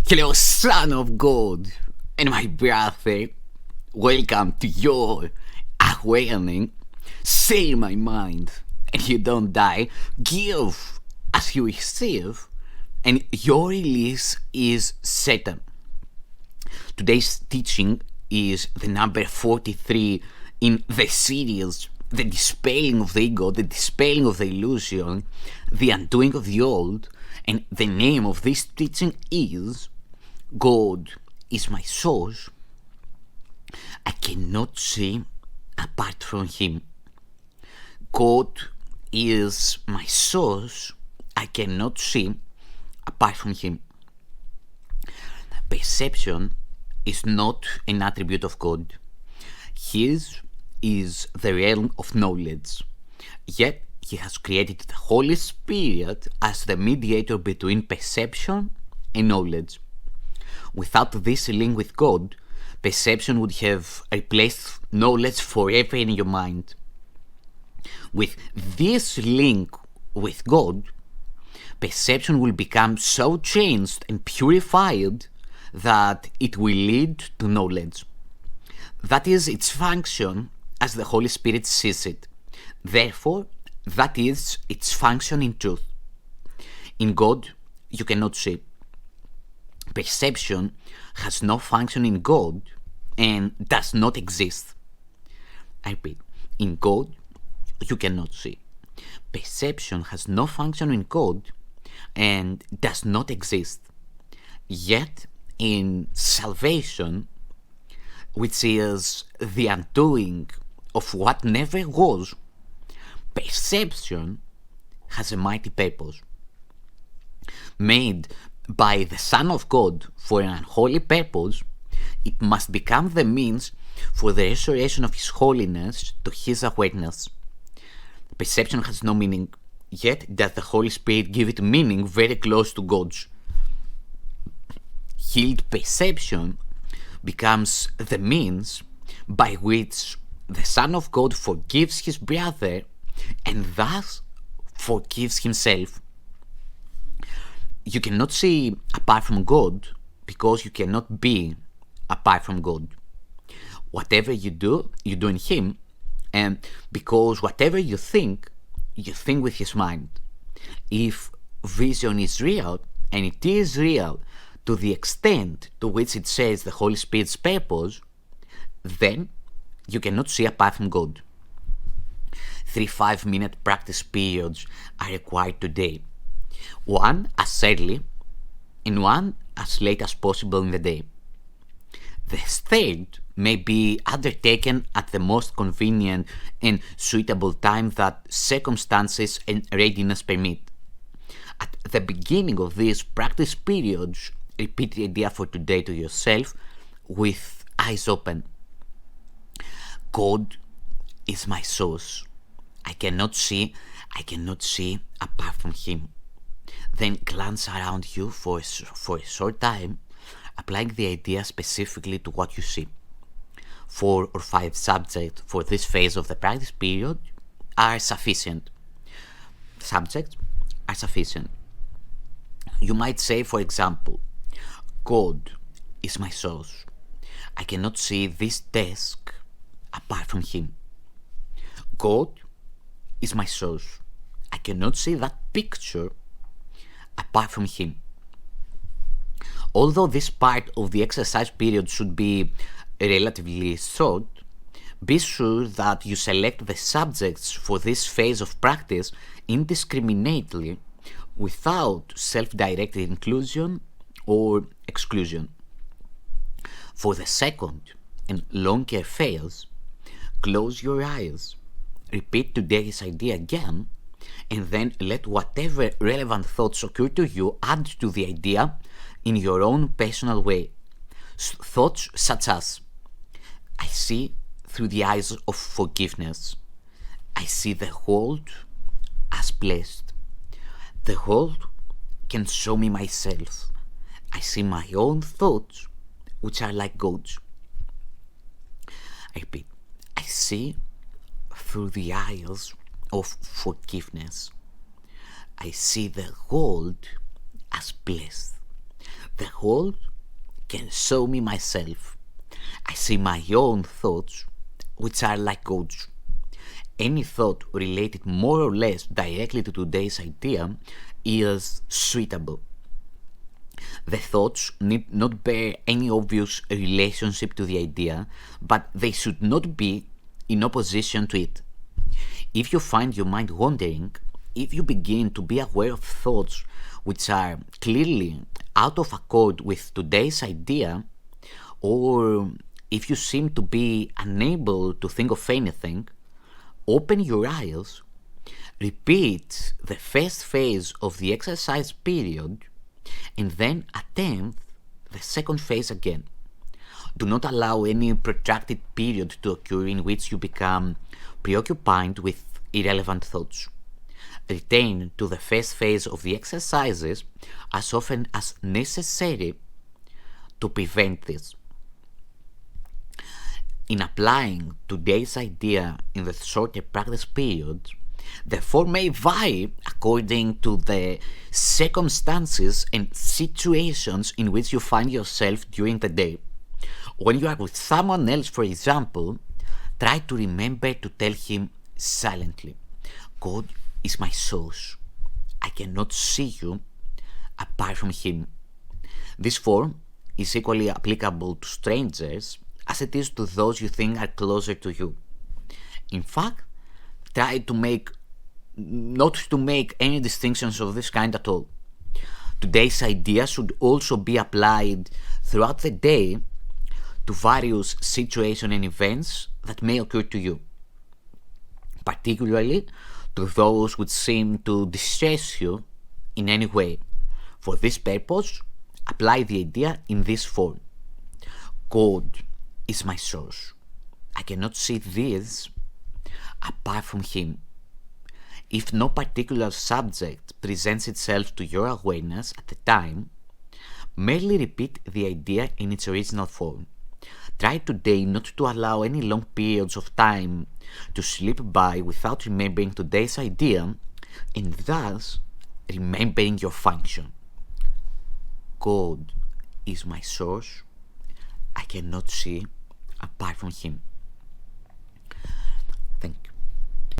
Hello, Son of God, and my brother. Welcome to your awakening. Say my mind, and you don't die. Give as you receive, and your release is certain. Today's teaching is the number 43 in the series, the dispelling of the ego, the dispelling of the illusion, the undoing of the old, and the name of this teaching is God is my source. I cannot see apart from Him. God is my source. I cannot see apart from Him. Perception is not an attribute of God. His is the realm of knowledge. Yet He has created the Holy Spirit as the mediator between perception and knowledge. Without this link with God, perception would have replaced knowledge forever in your mind. With this link with God, perception will become so changed and purified that it will lead to knowledge. That is its function as the Holy Spirit sees it. Therefore, that is its function in truth. In God, you cannot see. Perception has no function in God and does not exist. I repeat, in God, you cannot see. Perception has no function in God and does not exist. Yet, in salvation, which is the undoing of what never was, perception has a mighty purpose. Made by the Son of God for an unholy purpose, it must become the means for the restoration of His holiness to His awareness. Perception has no meaning, yet does the Holy Spirit give it meaning very close to God's. Healed perception becomes the means by which the Son of God forgives his brother and thus forgives himself. You cannot see apart from God because you cannot be apart from God. Whatever you do in Him, and because whatever you think with His mind. If vision is real, and it is real to the extent to which it says the Holy Spirit's purpose, then you cannot see apart from God. 3 5-minute practice periods are required today. One as early and one as late as possible in the day. The third may be undertaken at the most convenient and suitable time that circumstances and readiness permit. At the beginning of these practice periods, repeat the idea for today to yourself with eyes open. God is my source. I cannot see apart from Him. Then glance around you for a short time, applying the idea specifically to what you see. 4 or 5 subjects for this phase of the practice period are sufficient. Subjects are sufficient. You might say, for example, God is my source. I cannot see this desk apart from Him. God is my source. I cannot see that picture apart from Him. Although this part of the exercise period should be relatively short, be sure that you select the subjects for this phase of practice indiscriminately without self-directed inclusion or exclusion. For the second and longer phase, close your eyes, repeat today's idea again, and then let whatever relevant thoughts occur to you add to the idea in your own personal way. Thoughts such as, I see through the eyes of forgiveness. I see the world as blessed. The world can show me myself. I see my own thoughts, which are like God's. I repeat, I see through the eyes of forgiveness. I see the world as blessed. The world can show me myself. I see my own thoughts, which are like gods. Any thought related more or less directly to today's idea is suitable. The thoughts need not bear any obvious relationship to the idea, but they should not be in opposition to it. If you find your mind wandering, if you begin to be aware of thoughts which are clearly out of accord with today's idea, or if you seem to be unable to think of anything, open your eyes, repeat the first phase of the exercise period, and then attempt the second phase again. Do not allow any protracted period to occur in which you become preoccupied with irrelevant thoughts. Return to the first phase of the exercises as often as necessary to prevent this. In applying today's idea in the shorter practice period, the form may vary according to the circumstances and situations in which you find yourself during the day. When you are with someone else, for example, try to remember to tell him silently, God is my source. I cannot see you apart from him. This form is equally applicable to strangers as it is to those you think are closer to you. In fact, try not to make any distinctions of this kind at all. Today's idea should also be applied throughout the day to various situations and events that may occur to you, particularly to those which seem to distress you in any way. For this purpose, apply the idea in this form. God is my source. I cannot see this apart from him. If no particular subject presents itself to your awareness at the time, merely repeat the idea in its original form. Try today not to allow any long periods of time to slip by without remembering today's idea and thus remembering your function. God is my source. I cannot see apart from him.